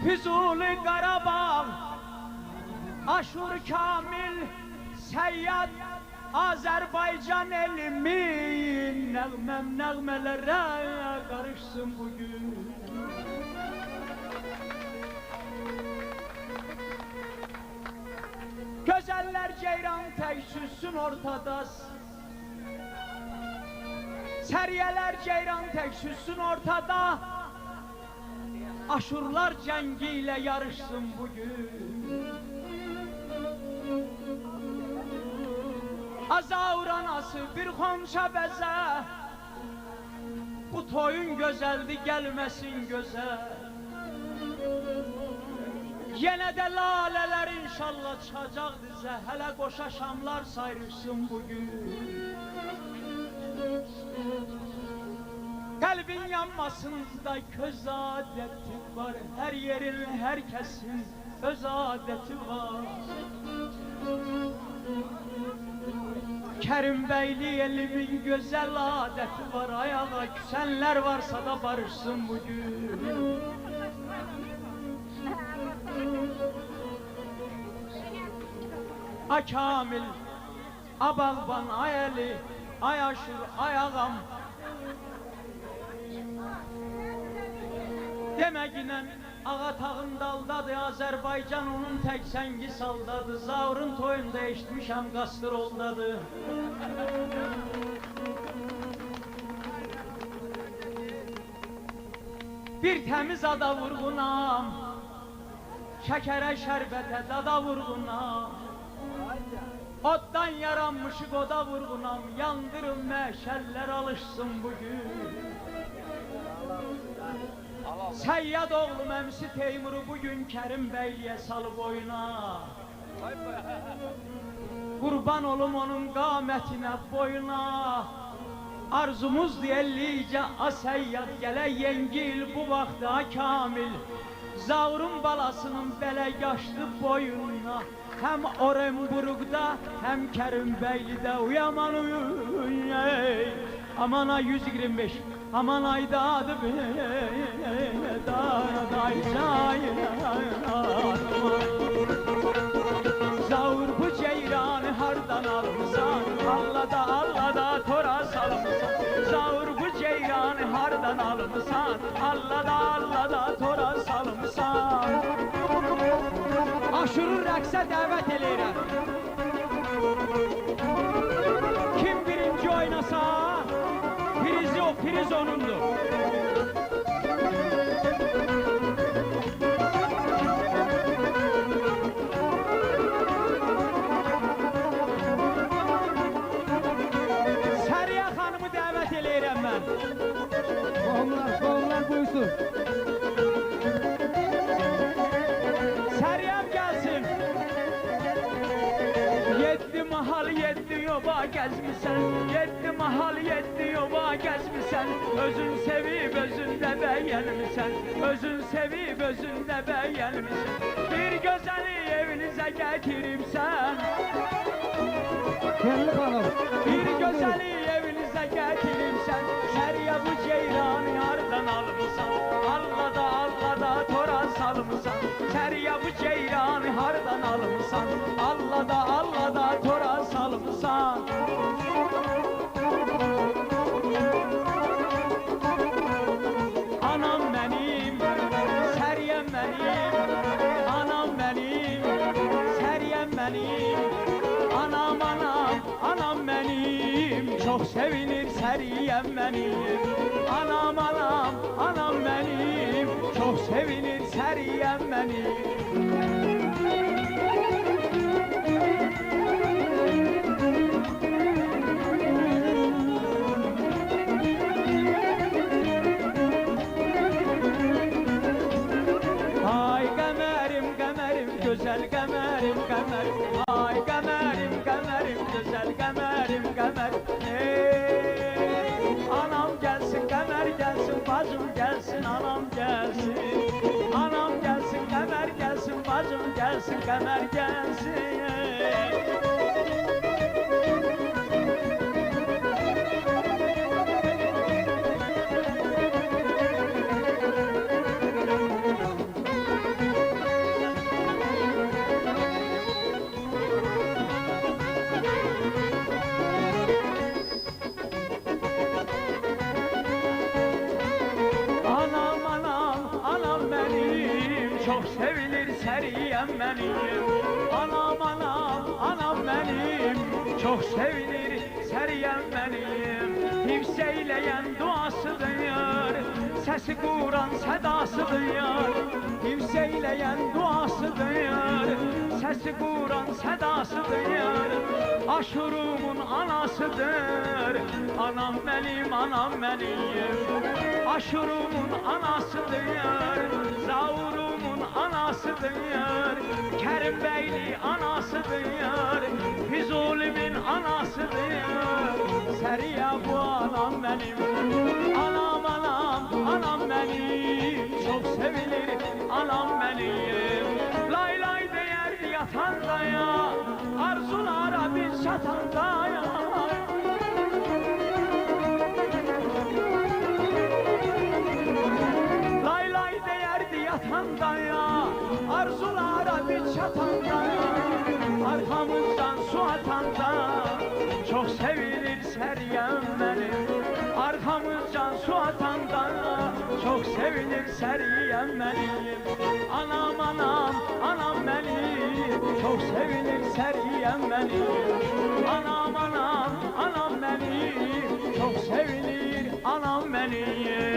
Füzuli Qarabağ, Aşur Kamil, Səyyad, Azərbaycan elimin nəğməm nəğmələrə qarışsın bugün. Gözəller ceyran tək süssün ortada, Səriyeler ceyran tək süssün ortada, Aşurlar cengiyle yarışsın bugün. Azaur anası bir xonça bəzə, bu toyun gözəldi gəlməsin gözə. Yenə də lalələr inşallah çıxacaq dizə, hələ qoşa şamlar sayrışsın bugün. Qəlbin yanmasında köz adəti var, hər yerin, hər kəsin öz adəti var. Kərimbəyli elimin gözəl adəti var, ayağa küsənlər varsa da barışsın bugün. Ay Kamil, ay Bağban, ay Əli, ay Aşur, ay Ağam. Deməginən ağa tağın daldadır, Azərbaycan onun tək səngi saldadır. Zavrun toyunda eşitmişəm qasır oldadır. Bir təmiz ada vurğunam, şəkərə şərbətə dada vurğunam. Oddan yaranmışıq oda vurğunam, yandırın məşəllər alışsın bugün. Səyyad oğlu Məmsi Teymuru bugün Kərimbəyliyə salıb oyuna. Qurban olum onun qamətinə boyuna. Arzumuzdur ellicə a Səyyad, gələ yengil bu vaxtı a Kamil. Zavrun balasının belə yaşlı boyuna. Hem Orenburg'da hem Kərimbəylidə uyaman uyun. Aman ay 125, aman ay dadı Zavur bu ceyranı hardan almışsan, Allada tora salmışsan. Zavur bu ceyranı hardan almışsan, Allada tora salmışsan. Aşuru rəqsə dəvət eləyirəm. Kim birinci oynasa, prizi o, priz onundur. Səriyə xanımı dəvət eləyirəm mən. Qohumlar buyursun. Mahal yeddi yoba gezmişsen, yeddi mahal yeddi yoba gezmişsen. Özün sevip özünde beğenmişsen, özün sevip özünde beğenmişsen. Bir gözeli evinize getirimsen, Kelli hanım. bir gözeli evinize getirimsen. Səriyə bu ceyranı hardan almışsan, Allada tora salmışsan. Səriyə bu ceyranı hardan almışsan, Allada tora salmışsan. Anam benim, Səriyəm benim, anam benim, Səriyəm benim. Anam benim, çok sevinir Səriyəm benim. Anam benim, çok sevinir Səriyəm benim. Ay qəmərim, gözəl qəmərim, ay qəmərim, gözəl qəmərim, anam gəlsin, qəmər gəlsin, bacım gəlsin, anam gəlsin. Anam gəlsin, qəmər gəlsin, bacım gəlsin, qəmər gəlsin. seriyem benim. Anam anam anam benim, çok sevinir seriyem benim. Hifzeyleyen duasıdır, sesi Kur'an sedasıdır. Hifzeyleyen duasıdır, sesi Kur'an sedasıdır. Aşurumun anasıdır, anam benim, anam benim. Aşurumun anasıdır, zavurumun anasıdır. Kerim Beyli anasıdır, Füzuli'min anasıdır. Seriye bu anam benim, anam anam anam benim. Çok sevilir anam benim. Lay lay değerdi yatanda ya, arzulara biz çatanda ya. Lay lay değerdi yatanda ya, arzulara biz çatanda ya. Arkamızdan su atanda, çok sevilir seriyem benim. Arkamızdan su atanda, çok sevilir seriyem benim. Anam anam anam benim, çok sevilir seriyem benim. Anam anam anam benim, çok sevilir anam benim.